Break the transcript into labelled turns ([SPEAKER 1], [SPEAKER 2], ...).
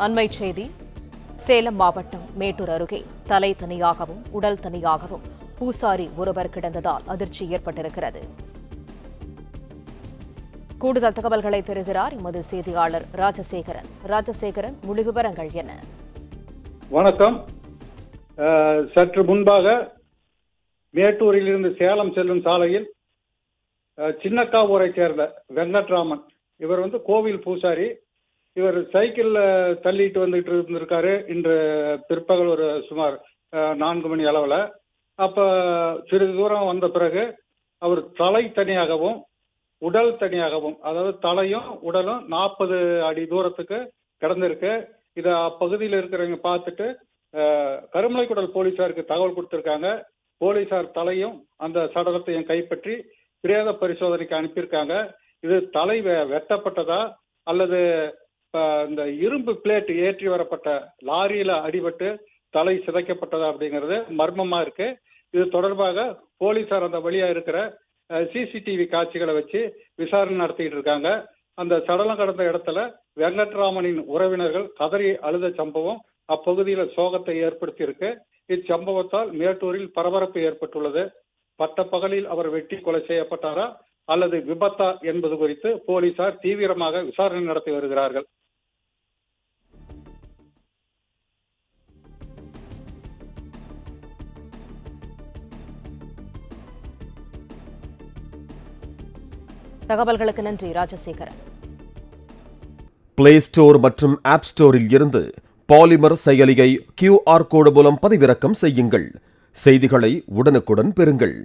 [SPEAKER 1] அண்மைச் செய்தி. சேலம் மாவட்டம் மேட்டூர் அருகே தலை தனியாகவும் உடல் தனியாகவும் பூசாரி ஒருவர் கிடந்ததால் அதிர்ச்சி ஏற்பட்டிருக்கிறது. கூடுதல் தகவல்களை தருகிறார் எமது செய்தியாளர் ராஜசேகரன். ராஜசேகரன், முழு விவரங்கள் என்ன?
[SPEAKER 2] வணக்கம். சற்று முன்பாக மேட்டூரில் இருந்து சேலம் செல்லும் சாலையில் சின்னக்காவூரை சேர்ந்த வெங்கட்ராமன், இவர் கோவில் பூசாரி. இவர் சைக்கிள் தள்ளிட்டு வந்துட்டு இருந்திருக்காரு. இன்று பிற்பகல் ஒரு சுமார் 4 மணி அளவில். அப்போ சிறிது தூரம் வந்த பிறகு அவர் தலை தனியாகவும் உடல் தனியாகவும், அதாவது தலையும் உடலும் 40 அடி தூரத்துக்கு கிடந்திருக்கு. இதை அப்பகுதியில் இருக்கிறவங்க பார்த்துட்டு கருமலைக்குடல் போலீசாருக்கு தகவல் கொடுத்துருக்காங்க. போலீசார் தலையும் அந்த சடலத்தையும் கைப்பற்றி பிரேத பரிசோதனைக்கு அனுப்பியிருக்காங்க. இது தலை வெட்டப்பட்டதா அல்லது இந்த இரும்பு பிளேட் ஏற்றி வரப்பட்ட லாரியில அடிபட்டு தலை சிதைக்கப்பட்டதா அப்படிங்கிறது மர்மமா இருக்கு. இது தொடர்பாக போலீசார் அந்த வழியா இருக்கிற சிசிடிவி காட்சிகளை வச்சு விசாரணை நடத்திட்டு இருக்காங்க. அந்த சடலம் கடந்த இடத்துல வெங்கட்ராமனின் உறவினர்கள் கதறி அழுத சம்பவம் அப்பகுதியில சோகத்தை ஏற்படுத்தி இருக்கு. இச்சம்பவத்தால் மேட்டூரில் பரபரப்பு ஏற்பட்டுள்ளது. பட்டப்பகலில் அவர் வெட்டி கொலை செய்யப்பட்டாரா அல்லது விபத்தா என்பது குறித்து போலீசார் தீவிரமாக விசாரணை நடத்தி வருகிறார்கள்.
[SPEAKER 1] தகவல்களுக்கு நன்றி ராஜசேகரன்.
[SPEAKER 3] பிளே ஸ்டோர் மற்றும் ஆப் ஸ்டோரில் இருந்து பாலிமர் செயலியை QR கோடு மூலம் பதிவிறக்கம் செய்யுங்கள். செய்திகளை உடனுக்குடன் பெறுங்கள்.